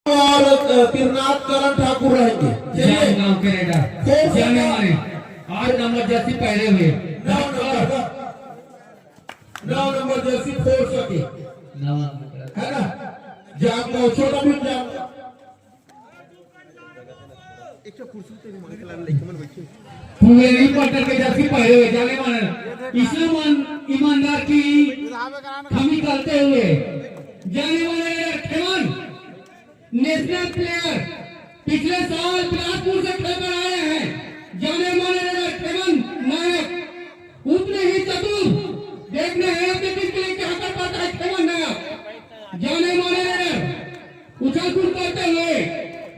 और तिरनाथ करण ठाकुर रहेंगे। गाँव कनेडा जाने वाले 8 नंबर जर्सी पहने हुए 9 नंबर जर्सी फोड़ सके है ना। जाम छोटा भी जाम पूरे रिपोर्टर के जर्सी पहने हुए जाने वाले इस्लाम ईमानदार की हमी करते हुए जाने वाले खेमन नेशनल प्लेयर पिछले साल बिलासपुर से खेलकर आए हैं। जाने माने खेमन नायक उतने ही चतुर देखने हैं अपने टीम के लिए क्या कर पाता है। खेमन नायक जाने माने उछल कूद करते हुए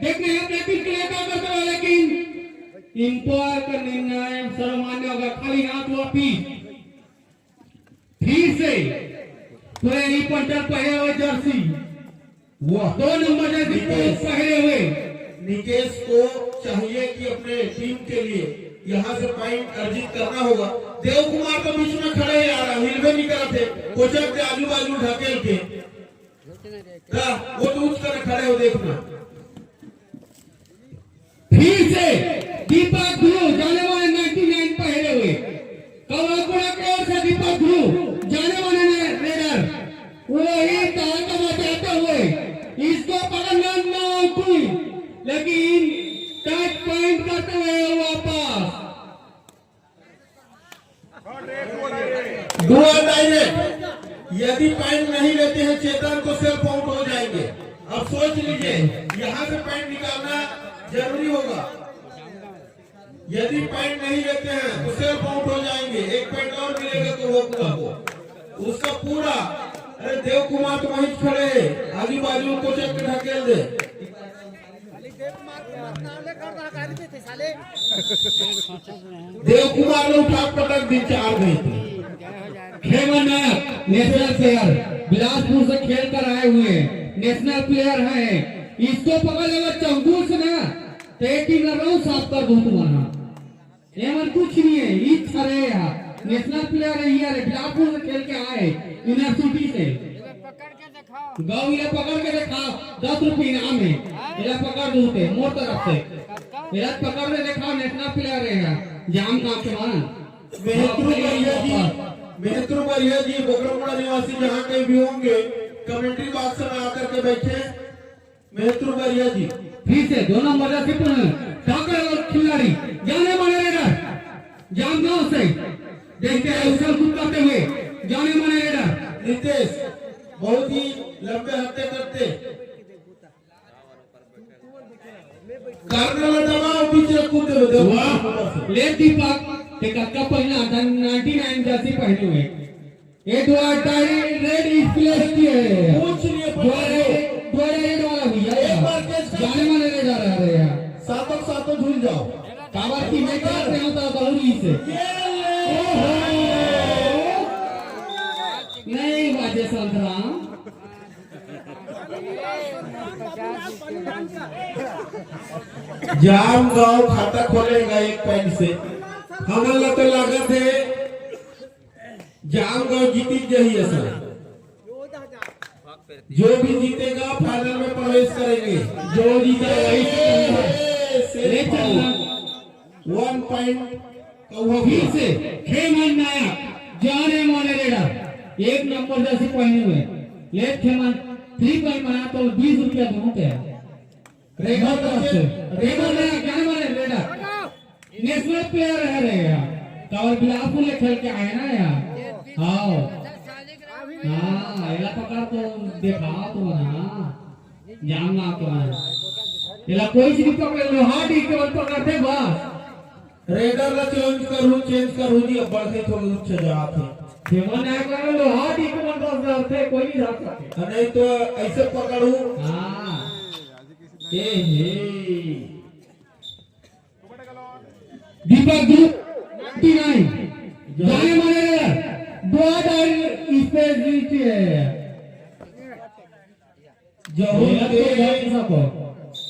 देखने हैं अपने टीम के लिए क्या करता है। लेकिन इंपायर का निर्णय सर्वमान्य होगा। खाली हाथ वापिस फिर से पूरे रिपोर्टर पहने हुए जर्सी 2 नंबर जर्सी पहने हुए निकेश को चाहिए कि अपने टीम के लिए यहाँ से पॉइंट अर्जित करना होगा। देव कुमार तो बीच में खड़े हैं यार, हिलवे नहीं कर थे कोचर के आजू बाजू ढकेल के वो तो उठ कर खड़े हो। देखना फिर से दीपक ध्रुव जाने वाले 99 पहने हुए कवलपुरा की ओर से दीपक ध्रुव जाने वाले रेडर वही ताल बचाते हुए इसको पकड़ना ना कोई, लेकिन टच पॉइंट करते हुए वापस दुआ डायरेक्ट। यदि पॉइंट नहीं लेते हैं चेतन तो सेल्फ आउट हो जाएंगे। अब सोच लीजिए यहाँ से पॉइंट निकालना जरूरी होगा। यदि पॉइंट नहीं लेते हैं तो सेल्फ आउट हो जाएंगे। 1 पॉइंट और मिलेगा तो वो पूरा हो उसका पूरा। अरे देव कुमार तो वहीं खड़े हैं, आजू बाजू को चेक ढकेल दे। देव कुमार ने उठा पटक दी 4 गई थी। खेमन नायक नेशनल प्लेयर बिलासपुर से खेल कर आए हुए नेशनल प्लेयर हैं। इसको पकड़ लेगा चंगूर से ना तो टीम लग रहा हूँ साफ कर दूं तुम्हारा। एमन कुछ नहीं है इच्छा रहे यहाँ नेशनल प्लेयर है यार बिलासपुर से खेल के आए यूनिवर्सिटी से। गाँव इला पकड़ के दिखाओ 10 रुपये इनाम है। इला पकड़ दूते मोर तरफ से इला पकड़ के दिखाओ नेशनल प्लेयर रहेगा जाम काम के माना। मेहतरू बढ़िया जी बोकरमुड़ा निवासी जहाँ कहीं भी होंगे कमेंट्री बॉक्स में आकर के बैठे। मेहतरू बढ़िया जी फिर से 2 नंबर जर्सी ठाकर और खिलाड़ी जाने माने रेडर जामगांव से देखते हैं उछल कूद करते हुए जाने माने रेडर नितेश बहुत ही लंबे हत्ते करते पीछे कूदते ले दीपक ते कक्का पहना 99 जर्सी पहने हुए एडवर्ड टाइरी रेड इस प्लेस की है। पूछ लिए द्वारा रेड वाला भैया जाने माने रेड आ रहे हैं। सातों झूल जाओ कावर की मैं करते होता बहुरी से नहीं बाजे संतराम जाम गांव खाता खोलेगा 1 पॉइंट से। हमारा तो लागत है जाम गांव जीती जही है सर। जो भी जीतेगा फाइनल में प्रवेश करेंगे। जो जीतेगा वही ले चलना 1 पॉइंट फिर से खेमन नायक जाने माने रेडर 1 नंबर जैसे पहने हुए लेट खेमन 3 पॉइंट बना तो 20 रुपया दोनों पे रेडर तरफ से रेडर नायक जाने माने रेडर नेशनल प्लेयर है रहेगा और बिलासपुर ले खेल के आए ना यार। हाँ इला पकड़ तो देखा तो ना जानना तो है इला कोई चीज पकड़ लो हाथ ही केवल पकड़ते बस रेडर ला चेंज करूं जी अब बढ़ते थोड़े ऊंचे जाते खेमन ना कर लो हाथ ही केवल 10,000 थे कोई नहीं जा सके नहीं तो ऐसे पकड़ू। हां दीपक ध्रुव 99 जाने माने बहुत स्पेशलिटी है।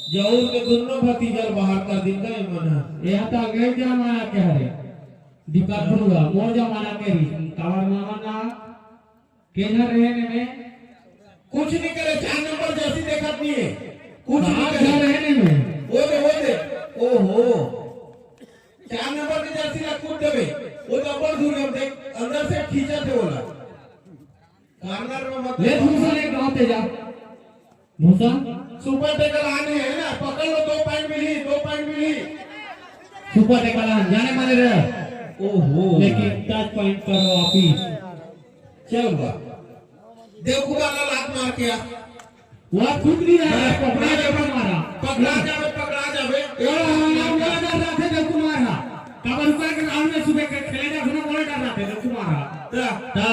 जहूर के दोनों भतीजा बाहर कर दिन का मना यह तो अगले जमाना के हरे दीपक ध्रुव मोर जमाना के कावर मामा केना रहे में कुछ नहीं करे 4 नंबर जैसी देखत नहीं है कुछ नहीं बाहर करे। जा रहे हैं वो दे ओहो 4 नंबर की जर्सी ला कूद देबे वो तो अपन दूर हम देख अंदर से खींचा थे बोला कार्नर में मत ले भूसा ने गांव पे जा भूसा सुपर टेकल आने हैं ना पकड़ लो 2 पॉइंट मिली सुपर टेकल जाने माने रे ओहो लेकिन टच पॉइंट करो वापिस चल बा देवकुमार ने लात मार किया वो खुद नहीं रहा पकड़ा जब मारा पकड़ा जावे थे देव कुमार कबर ऊपर के राउंड में सुबह के खेलेगा सुना बोले डर रहा थे देव कुमार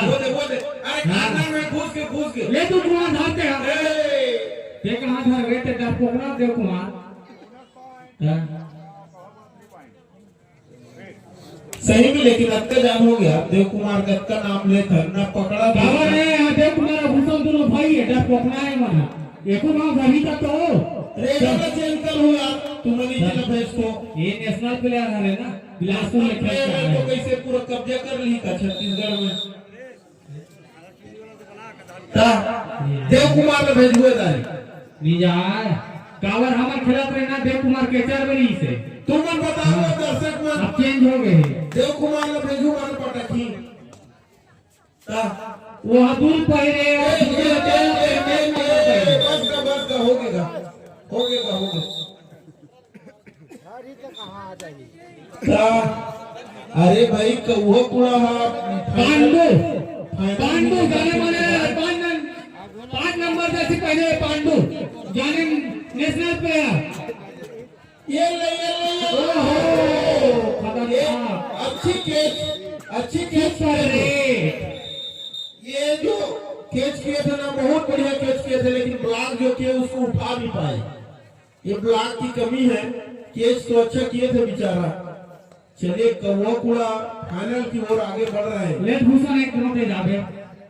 वो दे अरे कार्नर में घुस के ले तू कुमार धारते हैं ए देख हाथ धर गए थे डर पकड़ा देव कुमार सही में लेकिन अत्याचार हो गया देव कुमार का नाम लेकर ना पकड़ा बाबा ने देव कुमार भूषण दोनों भाई है डर पकड़ा है मना एको गांव अभी तक तो रेगुलर चेंज कर हो यार तुम नीचे ना भेज को ये नेशनल प्लेयर है ना बिलासपुर में खेल रहा तो है कैसे पूरा कब्जा कर ली का छत्तीसगढ़ में ता देव कुमार ने भेज हुए दाई निजार कावर हमार खिलाफ रहना देव कुमार के 4 बरी से तुम मन बताओ दर्शक अब मन चेंज हो गए हैं देव कुमार ने भेजू मन पटकी ता वो दूर पहरे बस का हो गएगा अरे भाई कौवा कुड़ा पांडु जाने माने 5 नंबर जैसे पहले पांडु जाने नेशनल प्लेयर ये ओहो खतरनाक अच्छी कैच ये जो कैच किए थे ना बहुत बढ़िया कैच किए थे लेकिन ब्लॉक जो किए उसको उठा नहीं पाए ये ब्लॉक की कमी है कैच तो अच्छा किए थे बेचारा चलिए कौवा कुड़ा फाइनल की ओर आगे बढ़ रहे हैं लेट भूषण एक नंबर जाबे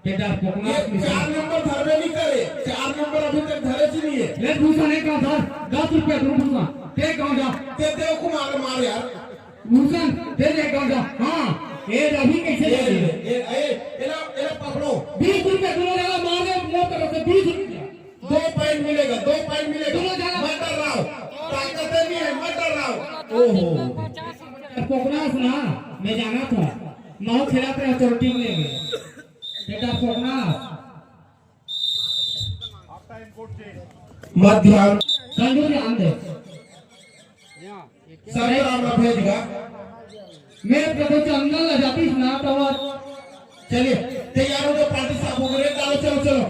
केदार कोकना ये 4 नंबर धरने नहीं करे 4 नंबर अभी तक धरे ही नहीं है लेट भूषण एक का धर 10 रुपया दो भूषण ते गांव जा ते देव कुमार मार यार भूषण दे दे गांव जा हां ये रवि कैसे ये जाए एला पकड़ो 20 रुपया दोनों जगह मार दे मोर तरफ से 20 रुपया 2 पॉइंट मिलेगा दोनों जगह मत डर रहा ताकत नहीं है मत डर रहा ओहो कोकना सुना मैं जाना था माओ खेला पे चोटिंग लेंगे बेटा कोकना मध्याह्न कंजू ध्यान दे सब राम भेजगा मेरे को तो चंदन ल जाती ना तो चलिए तैयार हो तो पार्टी साहब हो गए चलो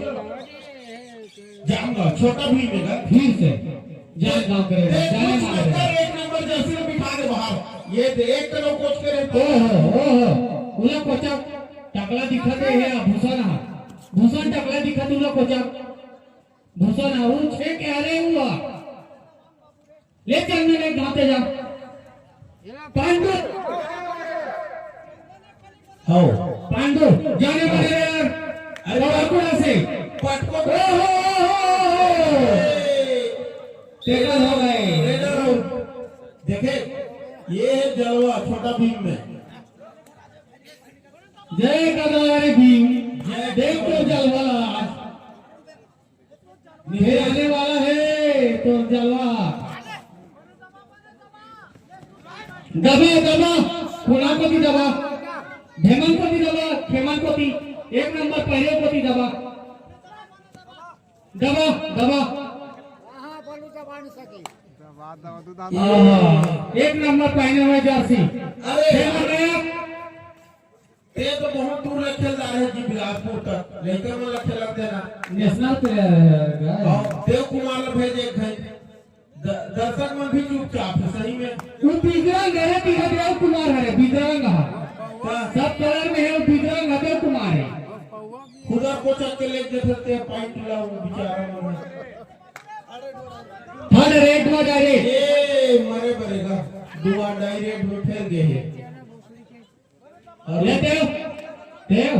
जाऊंगा छोटा भी मिलेगा फिर से जान गांव करेगा जाने मारेगा 1 नंबर जर्सी में बिठा दे बाहर ये एक किलो कोच करे ओहो उला कोचा टकला दिखते है भूषण टकला दिखते उला कोचा भूषण वो छे के अरे हुआ ले चलने ने गाते जा पांडु हां पांडु जाने वाले यार अरे कोड़ा से पटको ओहो टेकल हो गए देखे ये है जलवा छोटा भीम में जय कदारे भीम देख तो जलवा फिर आने वाला है तो जलवा दबा खुना को भी दबा हेमंत को भी दबा हेमंत को भी 1 नंबर पहले को भी दबा एक नंबर पहने हुए जर्सी अरे ये तो बहुत दूर खेल जा रहे जी बिलासपुर तक लेकर में लक्ष्य लग देना नेशनल प्लेयर है देव कुमार ने भेज एक है दर्शक में भी चुपचाप है सही में वो बिगरंग है देव कुमार है बिगरंग सब कलर में है वो बिगरंग देव कुमार है खुदा को चक के लेके सकते पॉइंट लाओ बेचारा थर्ड रेट में जा रे ये मरे पड़ेगा दुआ डायरेक्ट में फेर गए ले देव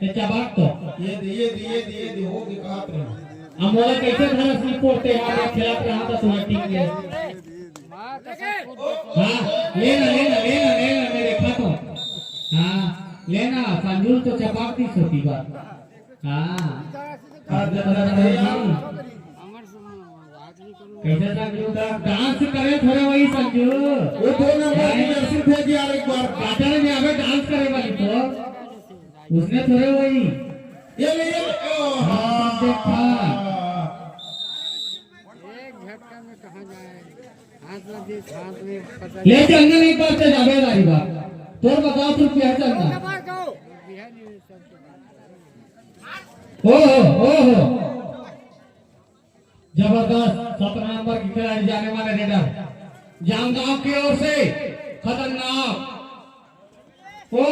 ते चबाक तो ये हो के कहां पे अमोला कैसे धरस नहीं पोड़ते यार खेला पे हाथ तो टीम के हां लेना मैं देखा तो हां लेना संजूल तो चबाक दी छोटी बात हां कैसे संजू का डांस करे थोड़े वही संजू वो 2 नंबर की जर्सी भेज यार एक बार। काटर में हमें डांस करे वाली तो उसने थोड़े वही ये ले हाँ देखा एक झटका में कहाँ जाए, हाथ में पता ले चलना नहीं पड़ते जावे वाली बात तो बताओ तू क्या चलना हो जबरदस्त 17 नंबर की खिलाड़ी जाने वाले रेडर जामगांव की ओर से खतरनाक ओ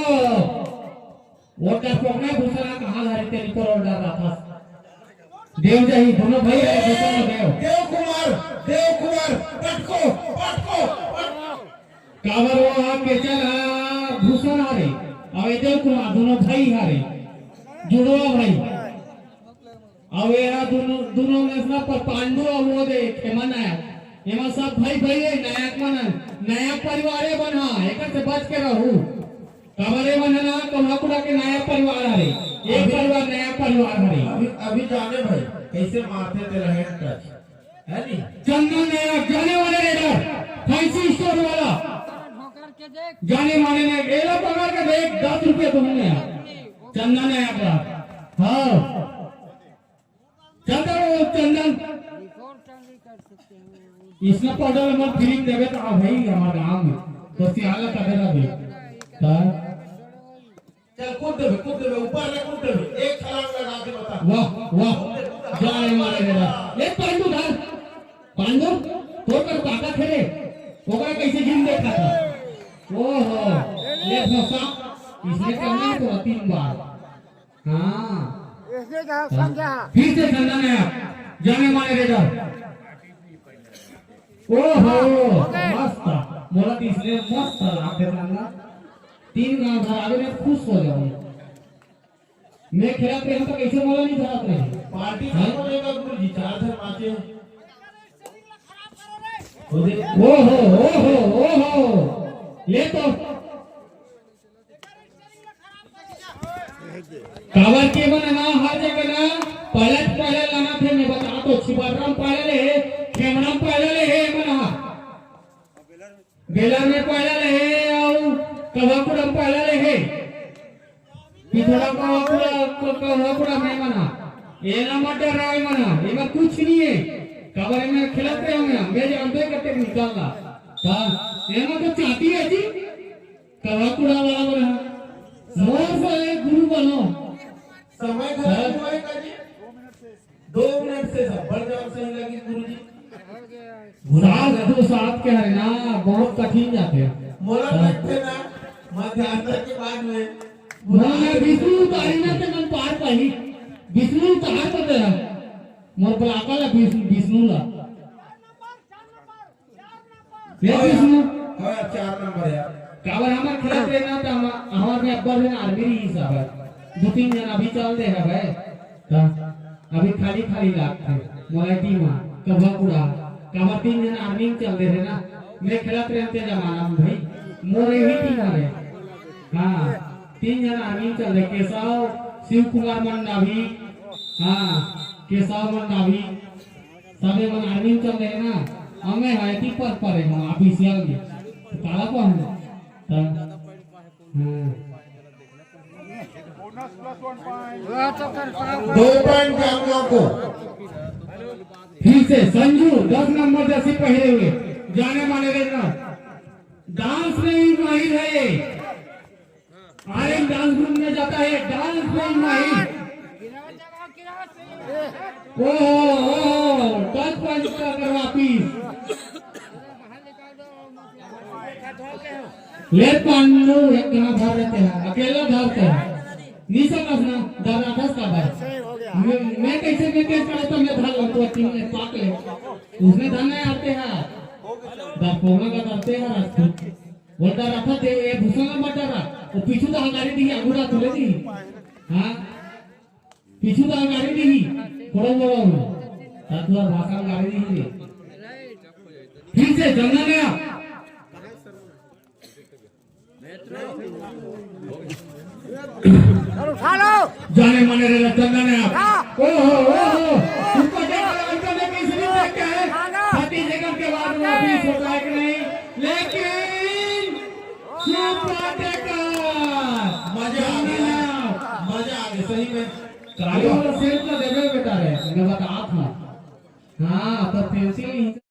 वोटर पकड़े भूषण कहाँ धारी तेरी पर और डर रहा था देव जही दोनों भाई है भूषण देव देव कुमार पटको कावर वो के चला भूषण हारे और देव कुमार दोनों भाई हारे जुड़वा भाई अब ये दोनों में सब पर पांडु और वो दे खेमन आया एमा सब भाई भाई है नया परिवार है बना एक से बच के रहू कमरे बनना कमलाकुड़ा के नया परिवार है एक परिवार नया परिवार है अभी जाने भाई कैसे मारते थे रहे टच है नी चंदन नया जाने वाले रेडर फैंसी स्टोर वाला जाने माने ने एला पकड़ के देख 10 रुपए तुमने चंदन नया का हाँ चंदन इसमें पौधे में फिलिंग देवे तो भाई हमारे गांव में तो सियाला करेगा भी चल कूद दे ऊपर ले कूद दे एक छलांग लगा के बता। वाह जाने मारे रेडर ले पांडु धर पांडु तो कर ताकत है ओकरा कैसे जिम देखा था ओहो ले फसा इसने करना तो 3 बार हाँ ऐसे कहा समझा फिर से चंदन है जाने मारे रेडर ओहो मस्त मोला तीसरे मस्त आते रहना 3 गांव धरावे में खुश हो जाऊं मैं खेला प्रेम तो कैसे मोला नहीं धराते रहे पार्टी करेगा गुरुजी 4 से 5 ओहो ले तो कावर के बनाना हर जगह ना पहले लाना थे मैं बता तो छिबरम पहले है खेमरम पहले है मना बेलर में पहले है और कवाकुड़म पहले है पिथड़ा कवाकुड़ा में मना ये ना मटर राय मना ये में कुछ नहीं है कावर में खिलाते होंगे मैं जानते करते निकालना हां ये में तो चाहती है जी कवाकुड़ा वाला बना मोर से गुरु बनो समय खराब हुआ है काजी 2 मिनट से सब बढ़ जाओ सही लगी गुरुजी साथ दो साथ के है ना बहुत कठिन जाते हैं मोला लगते ना मध्यान्ह के बाद में मैं विष्णु उतारी ना ते मन पार पाही विष्णु उतार तो दे मोर बलाका ला विष्णु ला ये विष्णु हां 4 नंबर यार काबर हमार खेलत रहना त हमार में अब्बल है आर्मी ही सब है 2-3 जन अभी चल दे है भाई अभी खाली लाख थे मोला टीम कवाकुड़ा काबर 3 जन आर्मी चल दे है ना मैं खेलत रहते जमाना में भाई मोरे ही टीम है हां 3 जन आर्मी चल रहे केशव शिव कुमार मंडा भी हां केशव मंडा भी सबे मन आर्मी चल रहे ना हमें है ती पर है हम ऑफिशियल में काला को हम हां 2 पॉइंट जामगांव को फिर से संजू 10 नंबर जैसे पहले हुए जाने माने रहना डांस में ही माहिर है आर्यन डांस ग्रुप में जाता है डांस में ही माहिर ओह 10 पॉइंट का वापिस ले पांडु एक गांव भर रहते हैं अकेला धरते हैं नीचा कसना दादा 10 का भाई मैं कैसे केस करता मैं धर लो तो टीम में पाक ले उसने धन नहीं आते हैं दापोगा का करते हैं रास्ते बोलता रखा थे ये भूसा का बटा रहा वो पीछू तो हंगारी दी अगुड़ा तुले दी हां पीछू तो हंगारी दी थोड़ा बोलो तातुआ भाषा गाड़ी दी फिर से जंगल गया उठा लो जाने माने रे चंदन है ओहो ऊपर देखा अंदर में किसी ने देखा है बाद वापिस होता है कि नहीं, लेकिन सुपर टेकर मजा आ गया, मजा आ गया सही में। सेल का देवे बेटा है, मैं बता था। हाँ, तो पेंसिल